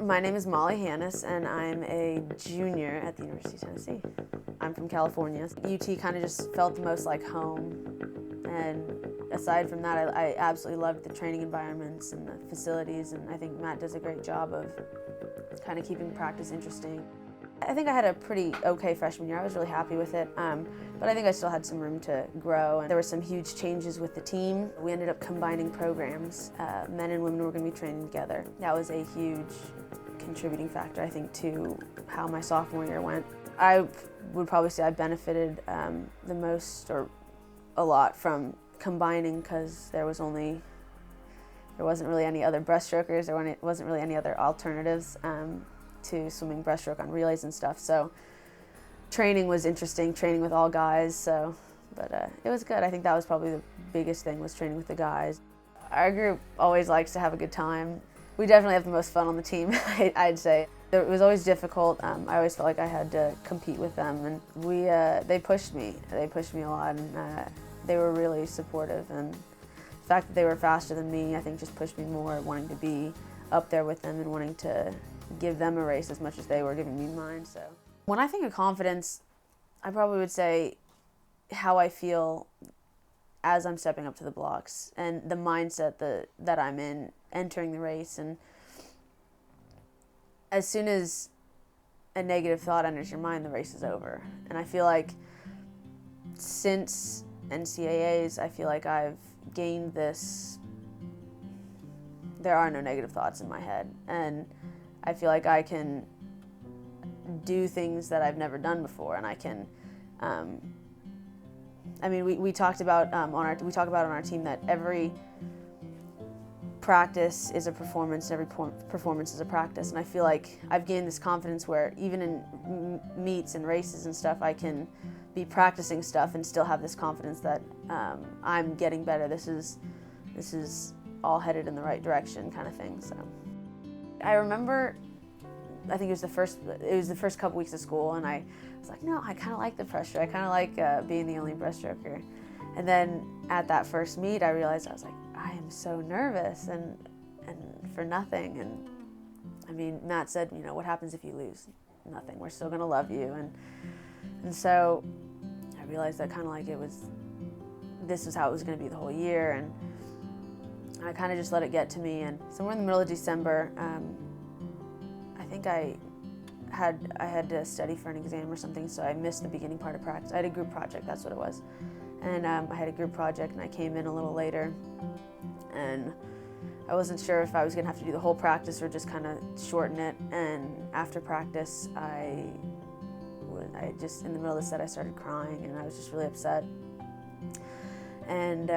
My name is Molly Hannis, and I'm a junior at the University of Tennessee. I'm from California. UT kind of just felt the most like home, and aside from that, I absolutely loved the training environments and the facilities, and I think Matt does a great job of kind of keeping practice interesting. I think I had a pretty okay freshman year. I was really happy with it, but I think I still had some room to grow. And there were some huge changes with the team. We ended up combining programs. Men and women were going to be training together. That was a huge contributing factor, I think, to how my sophomore year went. I would probably say I benefited the most, or a lot, from combining, because there wasn't really any other breaststrokers. There wasn't really any other alternatives to swimming breaststroke on relays and stuff. So training was interesting, training with all guys. But it was good. I think that was probably the biggest thing, was training with the guys. Our group always likes to have a good time. We definitely have the most fun on the team, I'd say. It was always difficult. I always felt like I had to compete with them, and they pushed me. They pushed me a lot, and they were really supportive. And the fact that they were faster than me, I think, just pushed me more, wanting to be up there with them and wanting to give them a race as much as they were giving me mine. So when I think of confidence, I probably would say how I feel as I'm stepping up to the blocks, and the mindset that I'm in entering the race. And as soon as a negative thought enters your mind, the race is over. And I feel like since NCAAs, I feel like I've gained this, there are no negative thoughts in my head, and I feel like I can do things that I've never done before, and I can, we talked about on our team that every practice is a performance, and every performance is a practice, and I feel like I've gained this confidence where even in meets and races and stuff, I can be practicing stuff and still have this confidence that I'm getting better. This is all headed in the right direction, kind of thing. So I remember, I think it was the first couple weeks of school, and I was like, no, I kind of like the pressure. I kind of like being the only breaststroker. And then at that first meet, I realized, I was like, I am so nervous and for nothing. And I mean, Matt said, what happens if you lose? Nothing. We're still gonna love you. And so I realized that kind of like this was how it was gonna be the whole year. And I kind of just let it get to me. And somewhere in the middle of December, I think I had to study for an exam or something, so I missed the beginning part of practice. I had a group project, that's what it was. And I had a group project, and I came in a little later, and I wasn't sure if I was gonna have to do the whole practice or just kind of shorten it. And after practice, I just, in the middle of the set, I started crying, and I was just really upset. And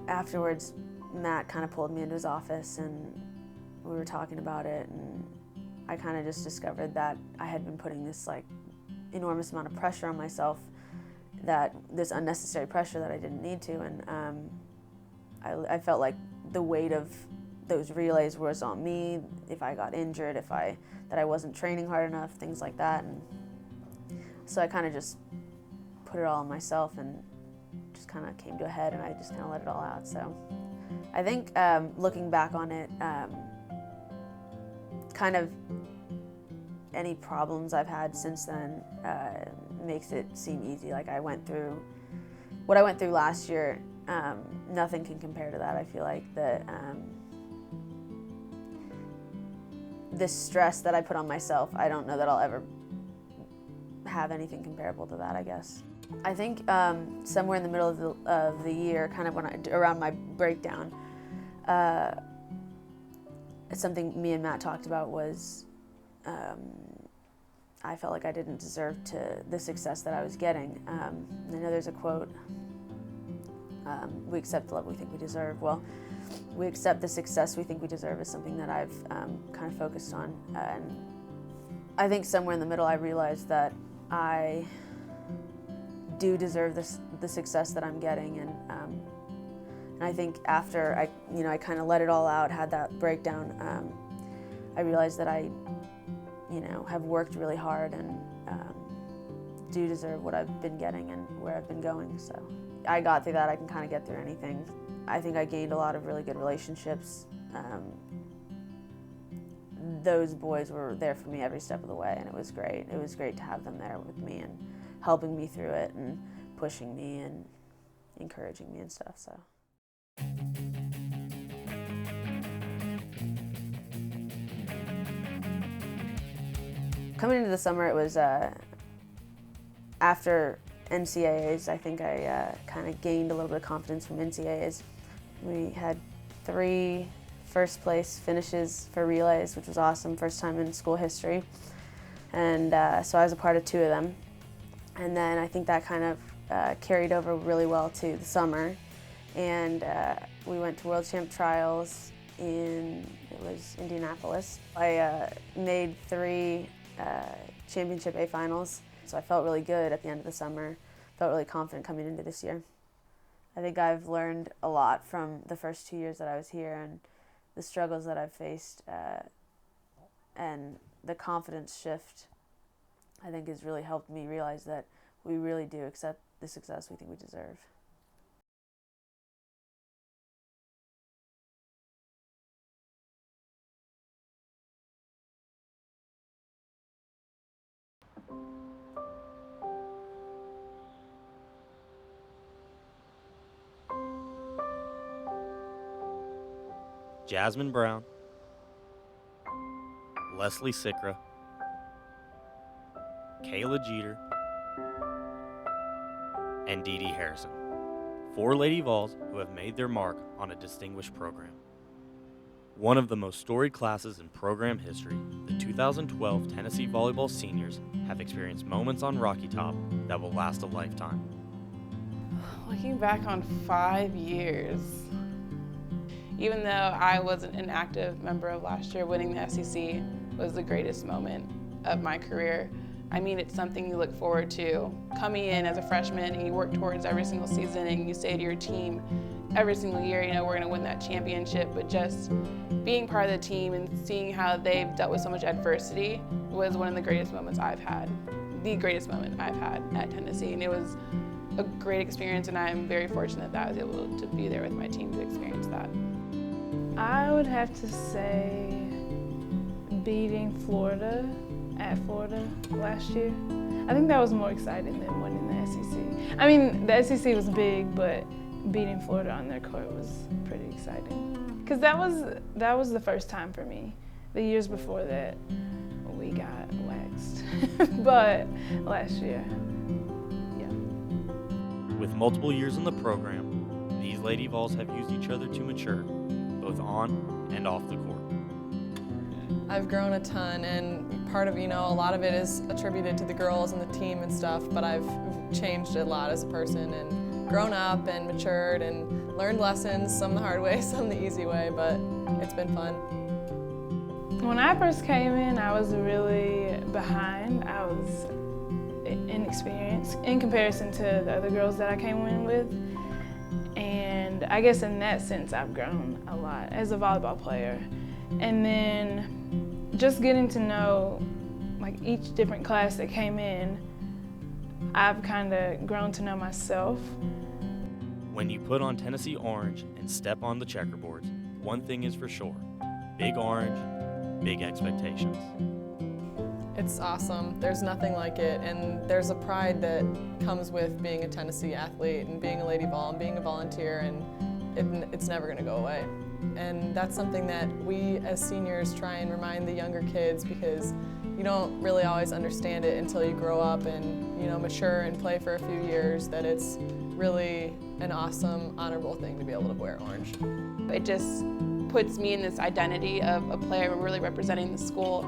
afterwards, Matt kind of pulled me into his office, and we were talking about it, and I kind of just discovered that I had been putting this like enormous amount of pressure on myself, this unnecessary pressure that I didn't need to. And I felt like the weight of those relays was on me. If I got injured, that I wasn't training hard enough, things like that. And so I kind of just put it all on myself, and just kind of came to a head, and I just kind of let it all out. So I think looking back on it, kind of any problems I've had since then makes it seem easy. Like what I went through last year, nothing can compare to that. I feel like the stress that I put on myself, I don't know that I'll ever have anything comparable to that, I guess. I think somewhere in the middle of the year, kind of around my breakdown, something me and Matt talked about was I felt like I didn't deserve the success that I was getting. I know there's a quote, we accept the love we think we deserve. Well, we accept the success we think we deserve is something that I've kind of focused on. And I think somewhere in the middle I realized that I do deserve the success that I'm getting. And I think after I kind of let it all out, had that breakdown, I realized that I have worked really hard and do deserve what I've been getting and where I've been going. So I got through that. I can kind of get through anything. I think I gained a lot of really good relationships those boys were there for me every step of the way, and it was great. It was great to have them there with me and helping me through it and pushing me and encouraging me and stuff. So. Coming into the summer, it was after NCAAs. I think I kind of gained a little bit of confidence from NCAAs. We had 3 first place finishes for relays, which was awesome, first time in school history. And so I was a part of 2 of them. And then I think that kind of carried over really well to the summer. And we went to World Champ Trials it was Indianapolis. I made 3 Championship A finals, so I felt really good at the end of the summer, felt really confident coming into this year. I think I've learned a lot from the first 2 years that I was here and the struggles that I've faced, and the confidence shift, I think, has really helped me realize that we really do accept the success we think we deserve. Jasmine Brown, Leslie Sikra, Kayla Jeter, and Dee Dee Harrison, 4 Lady Vols who have made their mark on a distinguished program. One of the most storied classes in program history, the 2012 Tennessee Volleyball Seniors have experienced moments on Rocky Top that will last a lifetime. Looking back on 5 years, even though I wasn't an active member of last year, winning the SEC was the greatest moment of my career. I mean, it's something you look forward to. Coming in as a freshman and you work towards every single season and you say to your team every single year, you know, we're gonna win that championship, but just being part of the team and seeing how they've dealt with so much adversity was one of the greatest moments I've had. The greatest moment I've had at Tennessee, and it was a great experience, and I'm very fortunate that I was able to be there with my team to experience that. I would have to say beating Florida at Florida last year. I think that was more exciting than winning the SEC. I mean, the SEC was big, but beating Florida on their court was pretty exciting. Because that was the first time for me. The years before that, we got waxed. But last year, yeah. With multiple years in the program, these Lady Vols have used each other to mature, both on and off the court. I've grown a ton, and part of, a lot of it is attributed to the girls and the team and stuff, but I've changed a lot as a person and grown up and matured and learned lessons, some the hard way, some the easy way, but it's been fun. When I first came in, I was really behind. I was inexperienced in comparison to the other girls that I came in with. And I guess in that sense, I've grown a lot as a volleyball player. And then just getting to know like each different class that came in, I've kind of grown to know myself. When you put on Tennessee orange and step on the checkerboards, one thing is for sure: big orange, big expectations. It's awesome. There's nothing like it, and there's a pride that comes with being a Tennessee athlete and being a Lady Vol and being a volunteer, and it's never going to go away. And that's something that we as seniors try and remind the younger kids, because you don't really always understand it until you grow up and mature and play for a few years, that it's really an awesome, honorable thing to be able to wear orange. It just puts me in this identity of a player really representing the school.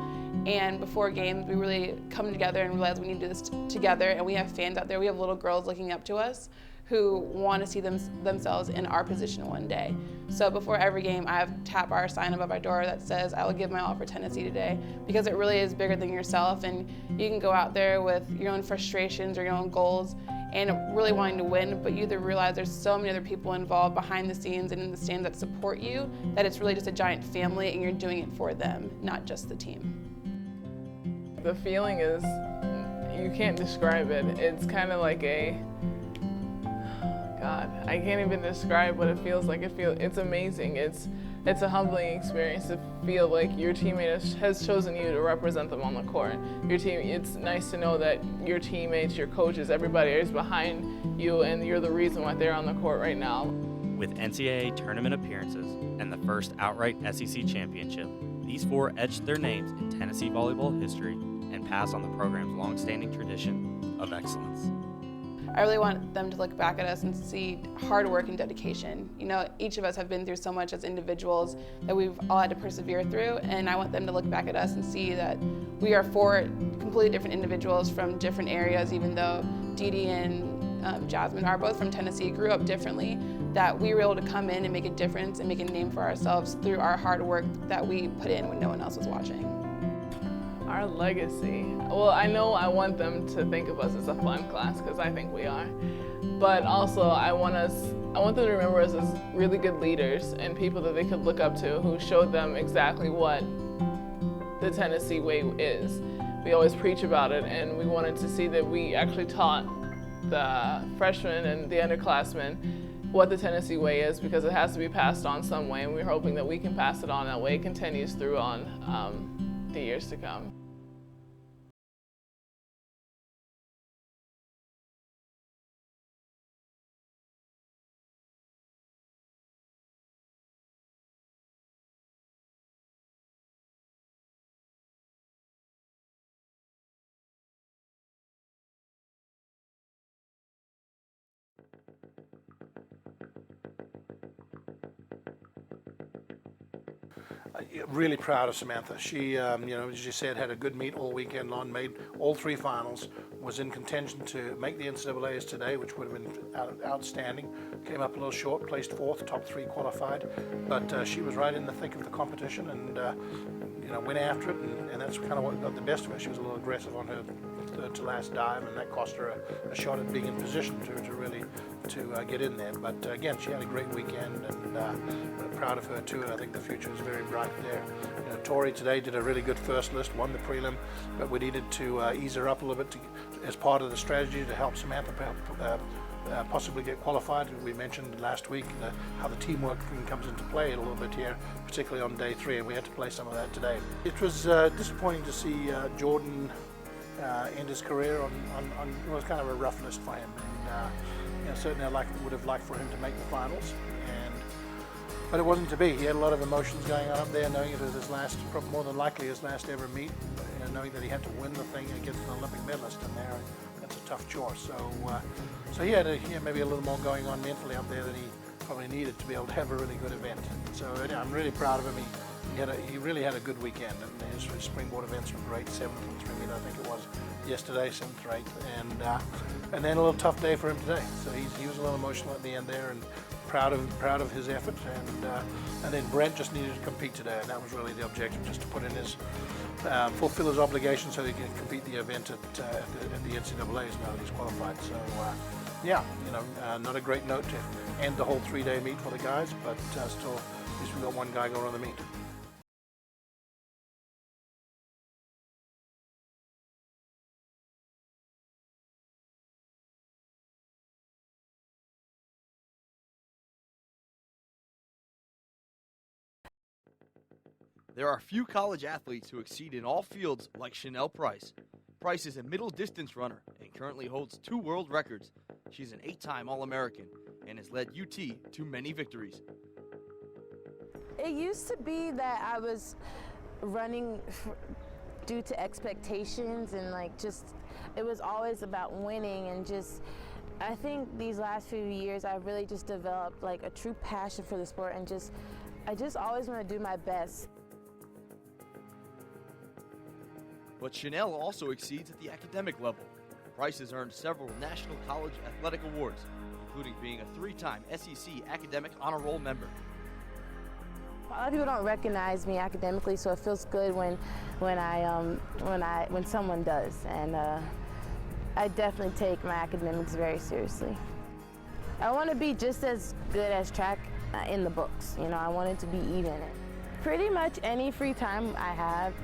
And before games, we really come together and realize we need to do this together. And we have fans out there. We have little girls looking up to us who want to see themselves in our position one day. So before every game, I have tap our sign above our door that says, "I will give my all for Tennessee today," because it really is bigger than yourself. And you can go out there with your own frustrations or your own goals and really wanting to win, but you either realize there's so many other people involved behind the scenes and in the stands that support you, that it's really just a giant family and you're doing it for them, not just the team. The feeling is, you can't describe it. It's kind of like God, I can't even describe what it feels like. It's amazing. It's it's a humbling experience to feel like your teammate has chosen you to represent them on the court. It's nice to know that your teammates, your coaches, everybody is behind you, and you're the reason why they're on the court right now. With NCAA tournament appearances and the first outright SEC championship, these four etched their names in Tennessee volleyball history and pass on the program's long-standing tradition of excellence. I really want them to look back at us and see hard work and dedication. You know, each of us have been through so much as individuals that we've all had to persevere through, and I want them to look back at us and see that we are four completely different individuals from different areas, even though Dee Dee and Jasmine are both from Tennessee, grew up differently, that we were able to come in and make a difference and make a name for ourselves through our hard work that we put in when no one else was watching. Our legacy. Well, I know I want them to think of us as a fun class, because I think we are. But also I want them to remember us as really good leaders and people that they could look up to, who showed them exactly what the Tennessee way is. We always preach about it, and we wanted to see that we actually taught the freshmen and the underclassmen what the Tennessee way is, because it has to be passed on some way, and we're hoping that we can pass it on that way. It continues through on the years to come. Really proud of Samantha. She, as you said, had a good meet all weekend long, made all three finals, was in contention to make the NCAAs today, which would have been outstanding. Came up a little short, placed fourth, top three qualified, but she was right in the thick of the competition and went after it, and that's kind of what got the best of her. She was a little aggressive on her third to last dive, and that cost her a shot at being in position to really get in there. But again, she had a great weekend, and proud of her too, and I think the future is very bright there. Tori today did a really good first list, won the prelim, but we needed to ease her up a little bit as part of the strategy to help Samantha possibly get qualified. We mentioned last week how the teamwork comes into play a little bit here, particularly on day 3, and we had to play some of that today. It was disappointing to see Jordan end his career on it was kind of a rough list for him, and certainly I would have liked for him to make the finals, but it wasn't to be. He had a lot of emotions going on up there, knowing it was his last, more than likely his last ever meet, knowing that he had to win the thing against an Olympic medalist in there. That's a tough chore. So he had maybe a little more going on mentally up there than he probably needed to be able to have a really good event. So I'm really proud of him. He really had a good weekend, and his springboard events were great. 7th and 3 meter, I think it was yesterday, 7th or 8th, and then a little tough day for him today. So he was a little emotional at the end there, and proud of his effort. And then Brent just needed to compete today, and that was really the objective, just to put in his fulfill his obligations so he can compete the event at the NCAAs now that he's qualified. So not a great note to end the whole 3-day meet for the guys, but still at least we got one guy going on the meet. There are few college athletes who exceed in all fields like Chanel Price. Price is a middle distance runner and currently holds 2 world records. She's an 8-time All-American and has led UT to many victories. It used to be that I was running due to expectations, and it was always about winning, and I think these last few years I've really just developed a true passion for the sport, and I just always want to do my best. But Chanel also exceeds at the academic level. Price has earned several National College Athletic Awards, including being a 3-time SEC Academic Honor Roll member. A lot of people don't recognize me academically, so it feels good when someone does, and I definitely take my academics very seriously. I want to be just as good as track in the books. I want it to be even. Pretty much any free time I have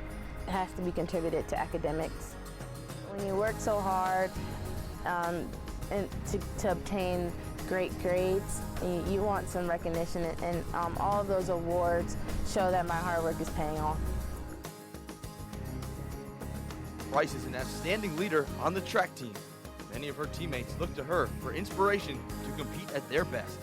has to be contributed to academics. When you work so hard and to obtain great grades. You want some recognition, and all of those awards show that my hard work is paying off. Price is an outstanding leader on the track team. Many of her teammates look to her for inspiration to compete at their best.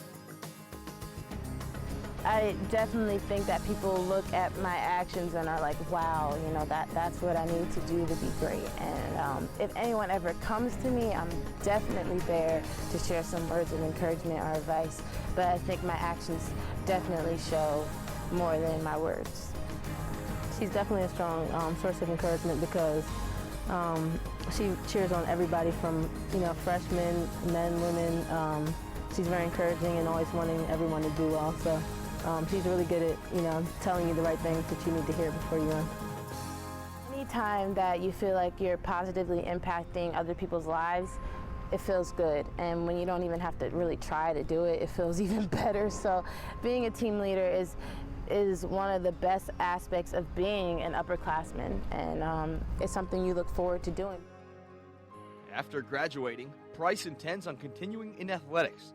I definitely think that people look at my actions and are like, wow, you know, that's what I need to do to be great. And if anyone ever comes to me, I'm definitely there to share some words of encouragement or advice. But I think my actions definitely show more than my words. She's definitely a strong source of encouragement because she cheers on everybody from, you know, freshmen, men, women. She's very encouraging and always wanting everyone to do well. So she's really good at, you know, telling you the right things that you need to hear before you run. Anytime that you feel like you're positively impacting other people's lives, it feels good. And when you don't even have to really try to do it, it feels even better. So being a team leader is one of the best aspects of being an upperclassman, and it's something you look forward to doing. After graduating, Price intends on continuing in athletics.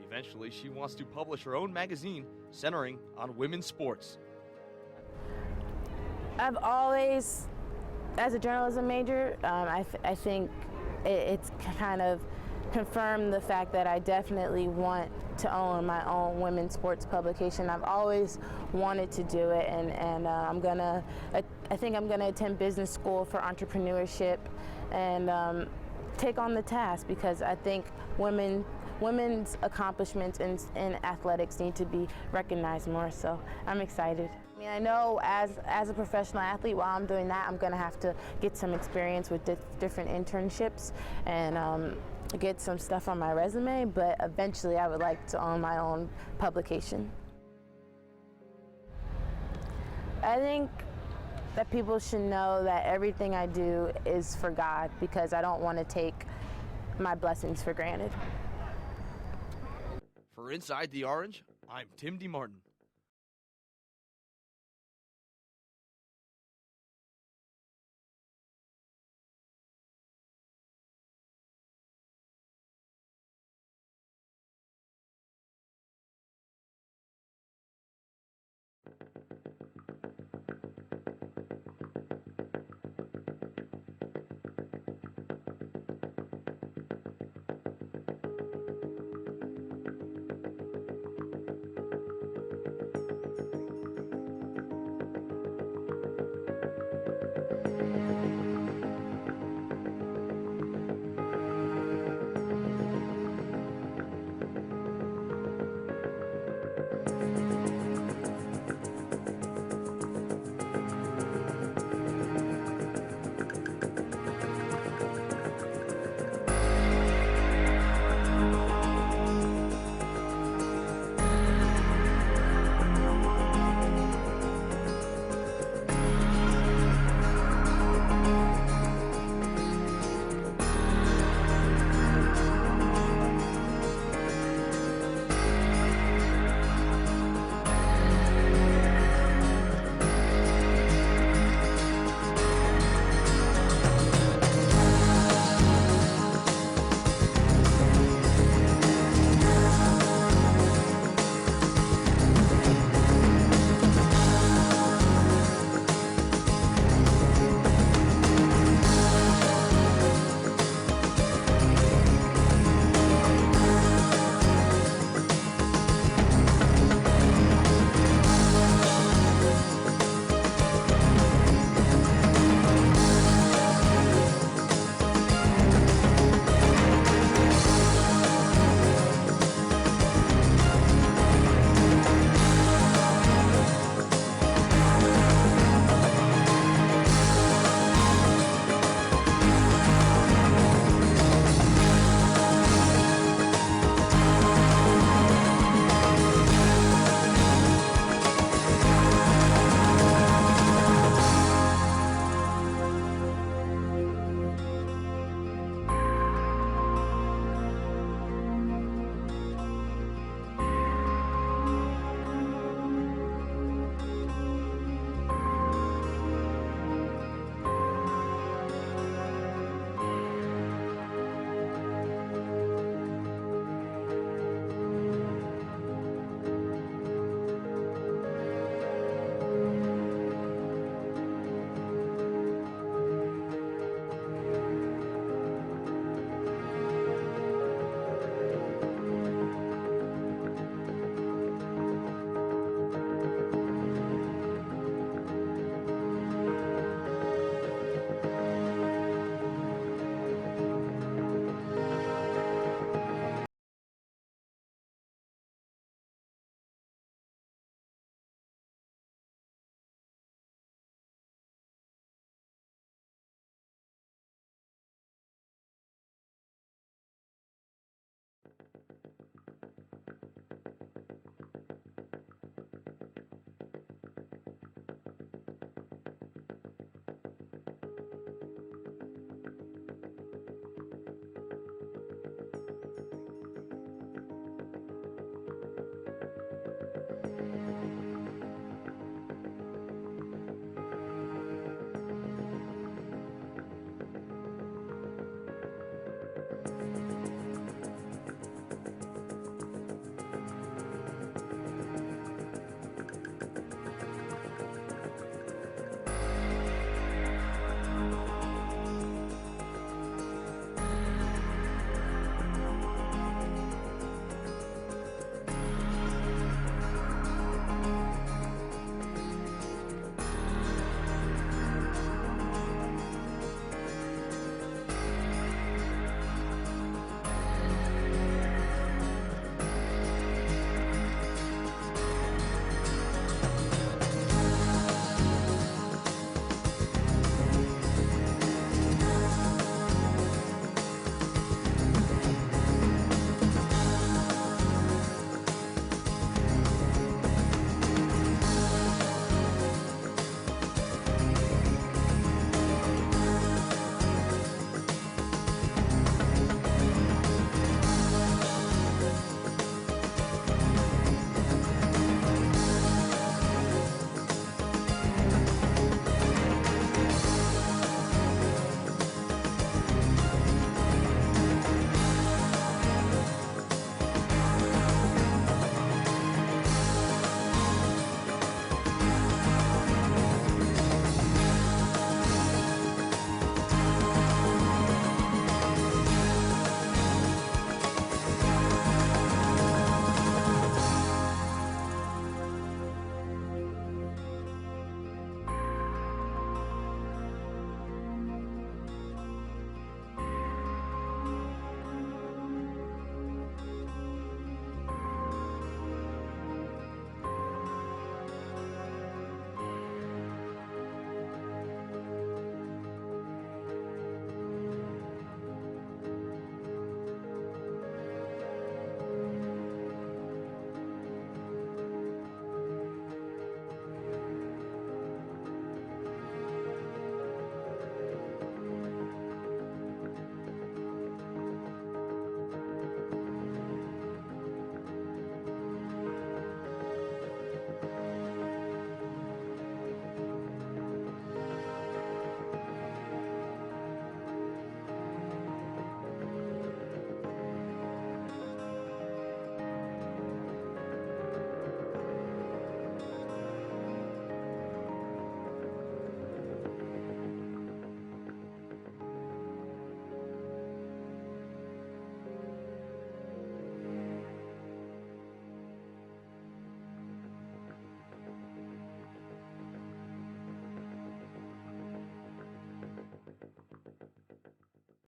Eventually, she wants to publish her own magazine centering on women's sports. I've always, as a journalism major, I think it's kind of confirmed the fact that I definitely want to own my own women's sports publication. I've always wanted to do it, and I think I'm gonna attend business school for entrepreneurship and take on the task, because I think women's accomplishments in athletics need to be recognized more, so I'm excited. I mean, I know as a professional athlete, while I'm doing that, I'm gonna have to get some experience with different internships and get some stuff on my resume, but eventually I would like to own my own publication. I think that people should know that everything I do is for God, because I don't want to take my blessings for granted. For Inside the Orange, I'm Tim DeMartin.